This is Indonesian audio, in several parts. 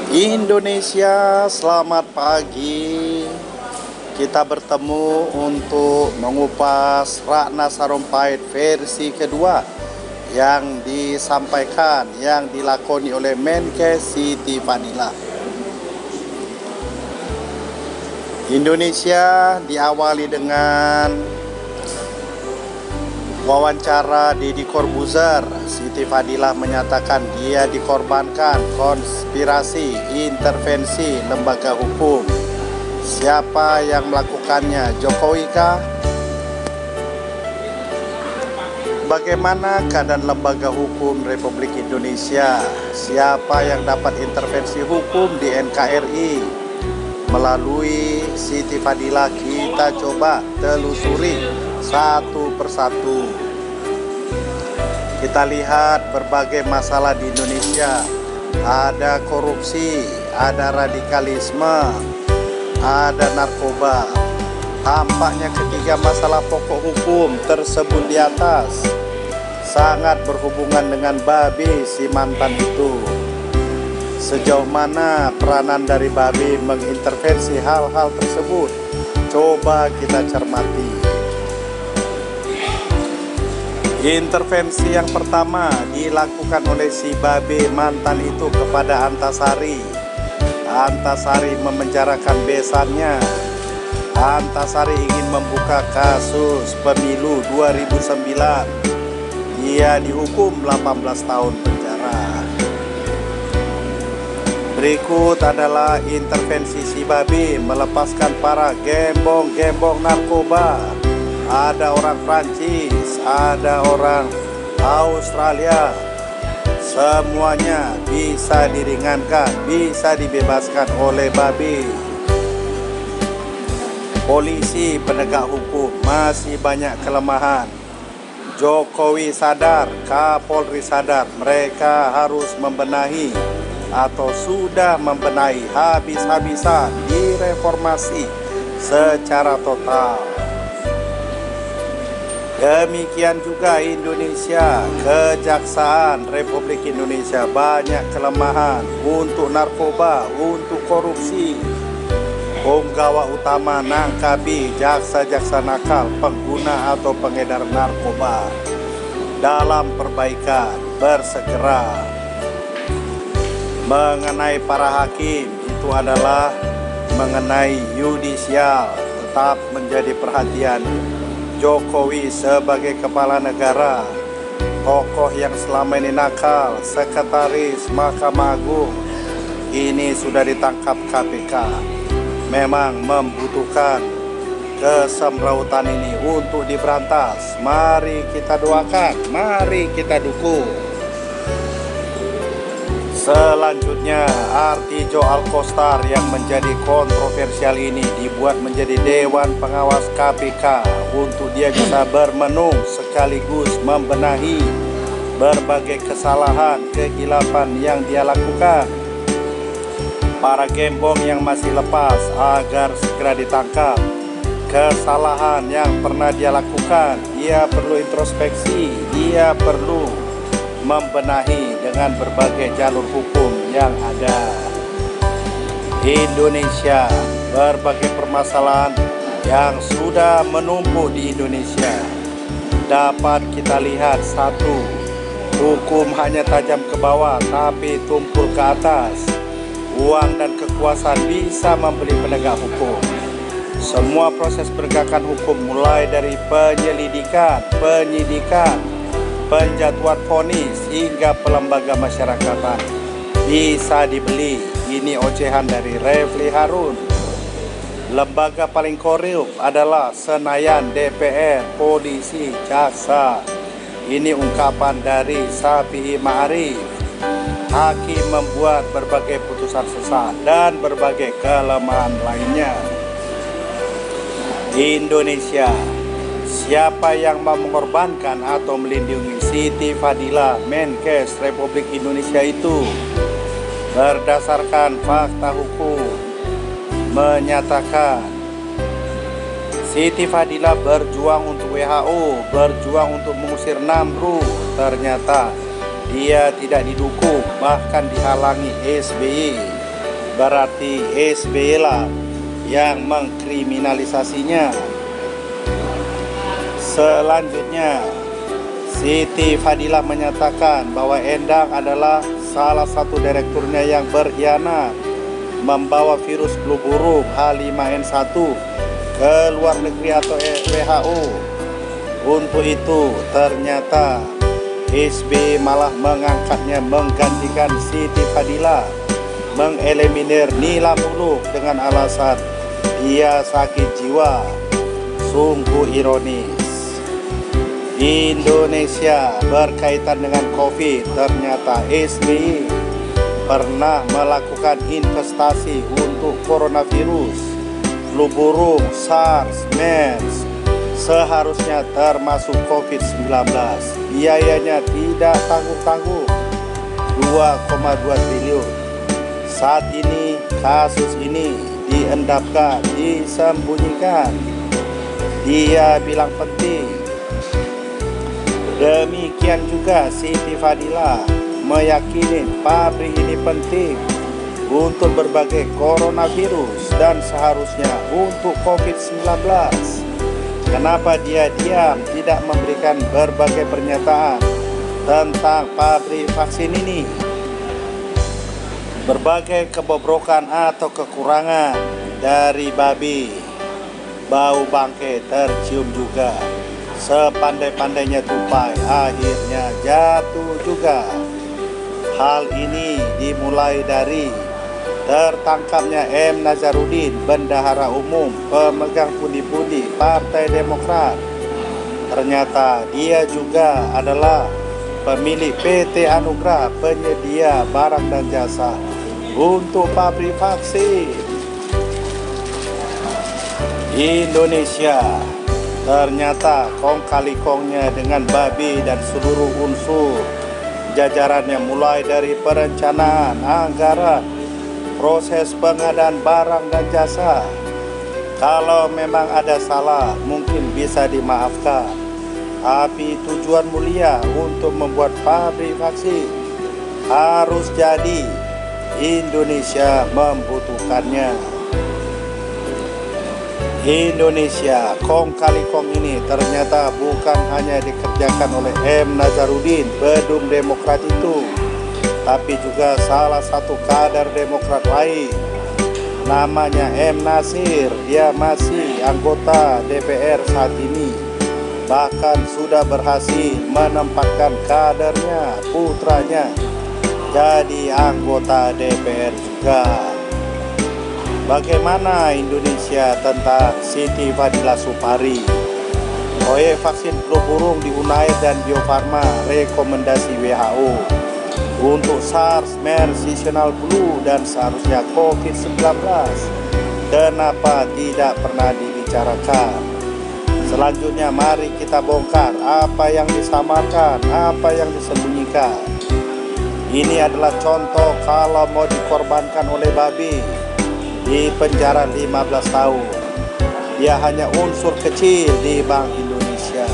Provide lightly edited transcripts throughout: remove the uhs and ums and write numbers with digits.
Indonesia, selamat pagi. Kita bertemu untuk mengupas Ratna Sarumpait versi kedua yang disampaikan, yang dilakoni oleh Menkes Siti Fadila. Indonesia diawali dengan wawancara Deddy Corbuzier. Siti Fadila menyatakan dia dikorbankan konspirasi intervensi lembaga hukum. Siapa yang melakukannya? Jokowi kah? Bagaimana keadaan lembaga hukum Republik Indonesia? Siapa yang dapat intervensi hukum di NKRI? Melalui Siti Fadila kita coba telusuri satu persatu. Kita lihat berbagai masalah di Indonesia. Ada korupsi, ada radikalisme, ada narkoba. Tampaknya ketiga masalah pokok hukum tersebut di atas sangat berhubungan dengan Babi si mantan itu. Sejauh mana peranan dari Babi mengintervensi hal-hal tersebut? Coba kita cermati. Intervensi yang pertama dilakukan oleh si Babe mantan itu kepada Antasari. Antasari memenjarakan besannya. Antasari ingin membuka kasus pemilu 2009. Dia dihukum 18 tahun penjara. Berikut adalah intervensi si Babe melepaskan para gembong-gembong narkoba. Ada orang Prancis, ada orang Australia. Semuanya bisa diringankan, bisa dibebaskan oleh Babi. Polisi penegak hukum masih banyak kelemahan. Jokowi sadar, Kapolri sadar, mereka harus membenahi atau sudah membenahi habis-habisan, direformasi secara total. Demikian juga Indonesia, Kejaksaan Republik Indonesia banyak kelemahan untuk narkoba, untuk korupsi. Penggawa utama nangkapi jaksa-jaksa nakal, pengguna atau pengedar narkoba. Dalam perbaikan, bersegera. Mengenai para hakim, itu adalah mengenai yudisial, tetap menjadi perhatian Jokowi sebagai kepala negara. Tokoh yang selama ini nakal, sekretaris Mahkamah Agung, ini sudah ditangkap KPK. Memang membutuhkan kesemrautan ini untuk diberantas. Mari kita doakan, mari kita dukung. Selanjutnya, Artijo Alkostar yang menjadi kontroversial ini dibuat menjadi Dewan Pengawas KPK untuk dia bisa bermenung sekaligus membenahi berbagai kesalahan, kehilapan yang dia lakukan. Para gembong yang masih lepas agar segera ditangkap. Kesalahan yang pernah dia lakukan, dia perlu introspeksi, dia perlu membenahi dengan berbagai jalur hukum yang ada. Indonesia, berbagai permasalahan yang sudah menumpuk di Indonesia dapat kita lihat. Satu, hukum hanya tajam ke bawah tapi tumpul ke atas. Uang dan kekuasaan bisa membeli penegak hukum. Semua proses penegakan hukum mulai dari penyelidikan, penyidikan, penjatuhan vonis hingga pelembaga masyarakatan bisa dibeli. Ini ocehan dari Refli Harun. Lembaga paling korup adalah Senayan, DPR, polisi, jaksa. Ini ungkapan dari Safi'i Ma'arif. Hakim membuat berbagai putusan sesat dan berbagai kelemahan lainnya. Indonesia, siapa yang mau mengorbankan atau melindungi Siti Fadila, Menkes Republik Indonesia itu berdasarkan fakta hukum menyatakan Siti Fadila berjuang untuk WHO, berjuang untuk mengusir Namru. Ternyata dia tidak didukung, bahkan dihalangi SBY. Berarti SBY lah yang mengkriminalisasinya. Selanjutnya, Siti Fadilah menyatakan bahwa Endang adalah salah satu direkturnya yang berkhianat membawa virus flu burung H5N1 ke luar negeri atau WHO. Untuk itu ternyata SBY malah mengangkatnya menggantikan Siti Fadilah, mengeliminir Nila Muluk dengan alasan dia sakit jiwa. Sungguh ironis. Indonesia berkaitan dengan COVID, ternyata SBY pernah melakukan investasi untuk coronavirus, flu burung, SARS, MERS, seharusnya termasuk COVID-19. Biayanya tidak tanggung-tanggung, 2,2 triliun. Saat ini kasus ini diendapkan, disembunyikan. Dia bilang penting. Demikian juga Siti Fadilah meyakini pabrik ini penting untuk berbagai coronavirus dan seharusnya untuk COVID-19. Kenapa dia diam, tidak memberikan berbagai pernyataan tentang pabrik vaksin ini? Berbagai kebobrokan atau kekurangan dari babi, bau bangkai tercium juga. Sepandai-pandainya tupai, akhirnya jatuh juga. Hal ini dimulai dari tertangkapnya M. Nazarudin, Bendahara Umum, pemegang pundi-pundi Partai Demokrat. Ternyata dia juga adalah pemilik PT Anugrah, penyedia barang dan jasa untuk pabrik vaksin. Indonesia ternyata kong kali kongnya dengan babi dan seluruh unsur jajarannya, mulai dari perencanaan, anggaran, proses pengadaan barang dan jasa. Kalau memang ada salah mungkin bisa dimaafkan, tapi tujuan mulia untuk membuat pabrik vaksin harus jadi. Indonesia membutuhkannya. Indonesia, kong kali kong ini ternyata bukan hanya dikerjakan oleh M. Nazarudin, bedum Demokrat itu, tapi juga salah satu kader Demokrat lain, namanya M. Nasir. Dia masih anggota DPR saat ini, bahkan sudah berhasil menempatkan kadernya, putranya, jadi anggota DPR juga. Bagaimana Indonesia tentang Siti Fadilah Supari? Proyek vaksin flu burung di Unair dan Bio Farma, rekomendasi WHO untuk SARS, MERS, seasonal flu, dan seharusnya COVID-19. Kenapa tidak pernah dibicarakan? Selanjutnya mari kita bongkar apa yang disamarkan, apa yang disembunyikan. Ini adalah contoh kalau mau dikorbankan oleh babi, di penjara 15 tahun. Dia hanya unsur kecil di Bank Indonesia.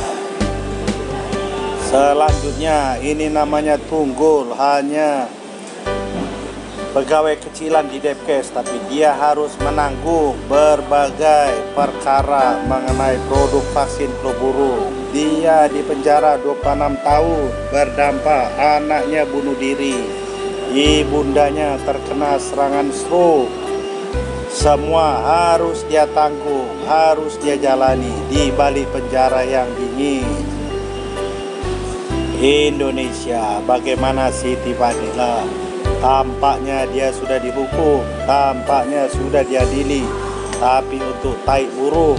Selanjutnya ini namanya Tunggul, hanya pegawai kecilan di Depkes, tapi dia harus menanggung berbagai perkara mengenai produk vaksin flu burung. Dia di penjara 26 tahun, berdampak anaknya bunuh diri, ibundanya terkena serangan stroke. Semua harus dia tanggung, harus dia jalani di balik penjara yang dingin. Indonesia, bagaimana Siti Fadilah? Tampaknya dia sudah dihukum, tampaknya sudah diadili, tapi untuk tai burung.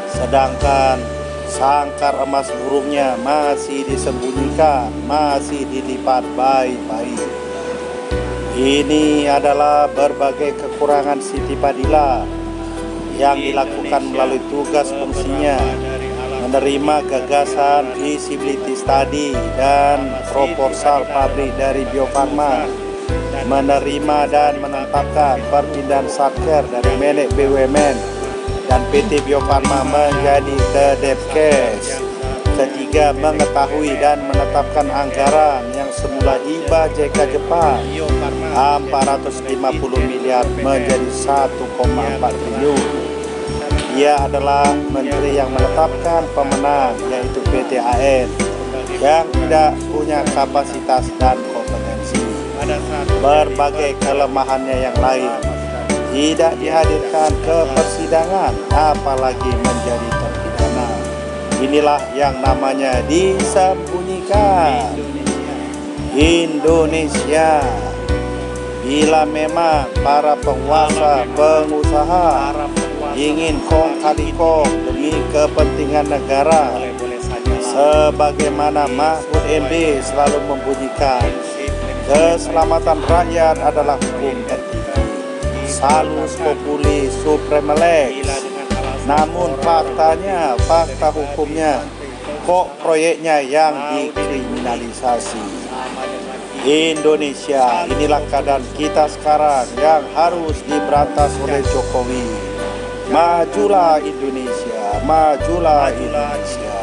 Sedangkan sangkar emas burungnya masih disembunyikan, masih dilipat baik-baik. Ini adalah berbagai kekurangan Siti Fadilah yang dilakukan melalui tugas fungsinya, menerima gagasan feasibility study dan proposal pabrik dari Bio Farma, menerima dan menetapkan perpindahan Satker dari Menek BUMN dan PT Bio Farma menjadi ke Depkes. Ketiga, mengetahui dan menetapkan anggaran yang semula hibah JK Jepang 450 miliar menjadi 1,4 triliun. Ia adalah menteri yang menetapkan pemenang, yaitu PT AN, yang tidak punya kapasitas dan kompetensi. Berbagai kelemahannya yang lain tidak dihadirkan ke persidangan, apalagi menjadi terpidana. Inilah yang namanya disembunyikan. Indonesia, bila memang para penguasa, pengusaha ingin kong kali kong demi kepentingan negara, sebagaimana Mahfud MD selalu membunyikan, keselamatan rakyat adalah hukum tertinggi, salus populi supreme lex. Namun faktanya, fakta hukumnya, kok proyeknya yang dikriminalisasi. Indonesia, inilah keadaan kita sekarang yang harus diberantas oleh Jokowi. Majulah Indonesia, majulah Indonesia.